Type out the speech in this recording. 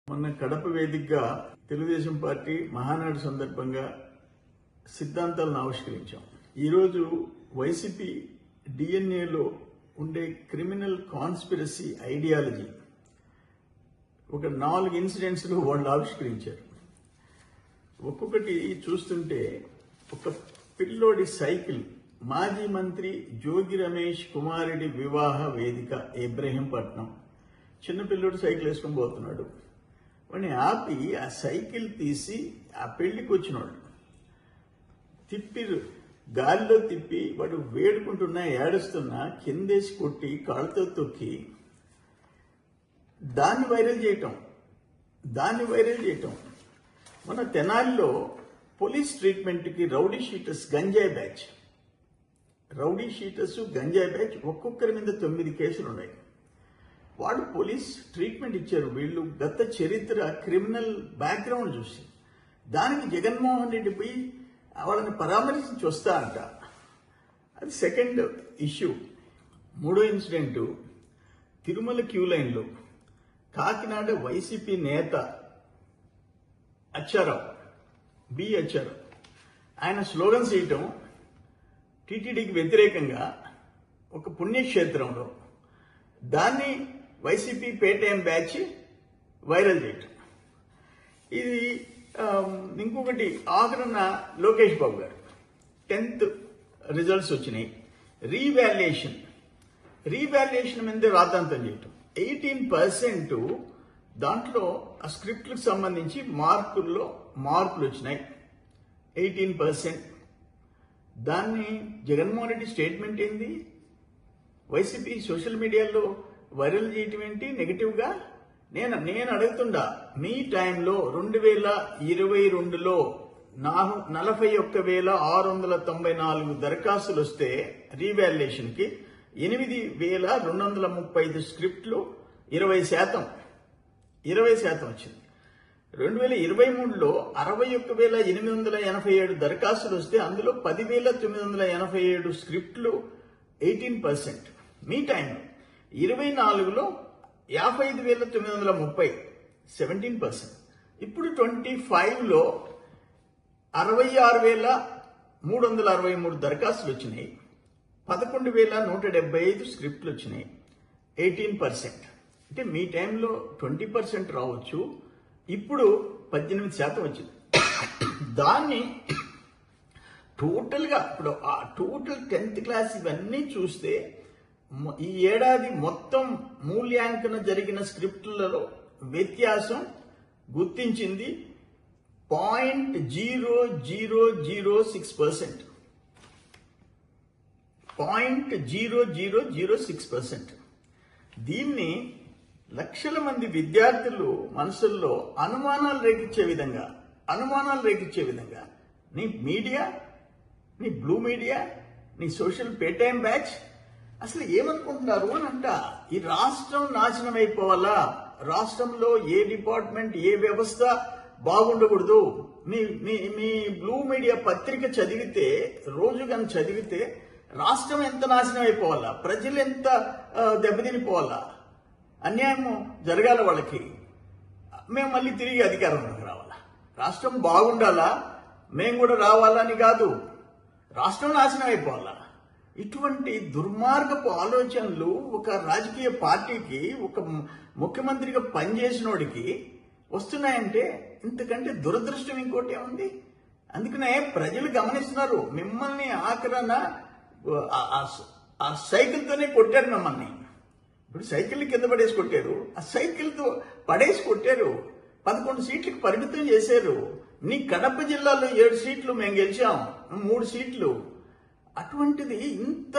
మొన్న కడప వేదికగా తెలుగుదేశం పార్టీ మహానాడు సందర్భంగా సిద్ధాంతాలను ఆవిష్కరించాం. ఈరోజు వైసీపీ డిఎన్ఏలో ఉండే క్రిమినల్ కాన్స్పిరసీ ఐడియాలజీ ఒక 4 ఇన్సిడెంట్స్లో వాళ్ళు ఆవిష్కరించారు. ఒక్కొక్కటి చూస్తుంటే ఒక పిల్లోడి సైకిల్ మాజీ మంత్రి జోగి రమేష్ కుమారుడి వివాహ వేదిక ఇబ్రహీంపట్నం. చిన్నపిల్లోడు సైకిల్ వేసుకొని పోతున్నాడు. వాడిని ఆపి ఆ సైకిల్ తీసి ఆ పెళ్లికి వచ్చినాడు తిప్పి గాలిలో తిప్పి వాడు వేడుకుంటున్నా ఏడుస్తున్నా కిందేసి కొట్టి కాళ్ళతో తొక్కి దాన్ని వైరల్ చేయటం. మన తెనాలిలో పోలీస్ ట్రీట్మెంట్కి రౌడీ షీటర్స్ గంజాయి బ్యాచ్ ఒక్కొక్కరి మీద 9 కేసులు ఉన్నాయి. వాళ్ళు పోలీస్ ట్రీట్మెంట్ ఇచ్చారు. వీళ్ళు గత చరిత్ర క్రిమినల్ బ్యాక్గ్రౌండ్ చూసి దానికి జగన్మోహన్ రెడ్డి పోయి వాళ్ళని పరామర్శించి వస్తా అంట. అది సెకండ్ ఇష్యూ. మూడో ఇన్సిడెంట్ తిరుమల క్యూ లైన్లో కాకినాడ వైసీపీ నేత అచ్చారావు ఆయన స్లోగన్స్ చేయటం టీటీడీకి వ్యతిరేకంగా ఒక పుణ్యక్షేత్రంలో దాన్ని వైసీపీ పేటీఎం బ్యాచ్ వైరల్ చేయటం. ఇది ఇంకొకటి ఆఖరణ లోకేష్ బాబు గారు 10th రిజల్ట్స్ వచ్చినాయి. రీవాల్యుయేషన్ మీద రాద్ధాంతం చేయటం. 18% దాంట్లో ఆ స్క్రిప్ట్లకు సంబంధించి మార్కులు వచ్చినాయి. 18%. దాన్ని జగన్మోహన్ రెడ్డి స్టేట్మెంట్ ఏంది, వైసీపీ సోషల్ మీడియాలో వైరల్ చేయటం ఏంటి నెగిటివ్గా? నేను అడుగుతుండా, మీ టైంలో 2022లో 41,694 దరఖాస్తులు వస్తే రీవాల్యుయేషన్కి 8,235 స్క్రిప్ట్లు 20% వచ్చింది. 2023లో 61,887 దరఖాస్తులు వస్తే అందులో 10,987 స్క్రిప్ట్లు 18%. మీ టైంలో 24లో 55,930 17%. ఇప్పుడు 25లో 66,363 దరఖాస్తులు వచ్చినాయి. 11,175 స్క్రిప్ట్లు వచ్చినాయి. 18%. అంటే మీ టైంలో 20% రావచ్చు, ఇప్పుడు 18% వచ్చింది. దాన్ని టోటల్గా ఇప్పుడు ఆ టోటల్ 10th క్లాస్ ఇవన్నీ చూస్తే ఈ ఏడాది మొత్తం మూల్యాంకన జరిగిన స్క్రిప్ట్లలో వ్యత్యాసం గుర్తించింది 0.0006%. 0.0006%. దీన్ని లక్షల మంది విద్యార్థులు మనసుల్లో అనుమానాలు రేకిచ్చే విధంగా నీ మీడియా, నీ బ్లూ మీడియా, నీ సోషల్ పేటీఎం బ్యాచ్ అసలు ఏమనుకుంటున్నారు అని అంట. ఈ రాష్ట్రం నాశనం అయిపోవాలా, రాష్ట్రంలో ఏ డిపార్ట్మెంట్ ఏ వ్యవస్థ బాగుండకూడదు. మీ బ్లూ మీడియా పత్రిక చదివితే రాష్ట్రం ఎంత నాశనం అయిపోవాలా, ప్రజలు ఎంత దెబ్బతినిపోవాలా, అన్యాయం జరగాల వాళ్ళకి, మేము మళ్ళీ తిరిగి అధికారంలోకి రావాలా, రాష్ట్రం బాగుండాలా, మేము కూడా రావాలని కాదు, రాష్ట్రం నాశనం అయిపోవాలా. ఇటువంటి దుర్మార్గపు ఆలోచనలు ఒక రాజకీయ పార్టీకి, ఒక ముఖ్యమంత్రిగా పనిచేసినోడికి వస్తున్నాయంటే ఇంతకంటే దురదృష్టం ఇంకోటి ఏముంది? అందుకనే ప్రజలు గమనిస్తున్నారు. మిమ్మల్ని ఆఖరణ ఆ సైకిల్తోనే కొట్టారు మిమ్మల్ని. ఇప్పుడు సైకిల్ కింద పడేసి కొట్టారు, ఆ సైకిల్తో పడేసి కొట్టారు. 11 సీట్లకు పరిమితం చేశారు. నీ కడప జిల్లాలో 7 సీట్లు మేము గెలిచాం, 3 సీట్లు. అటువంటిది ఇంత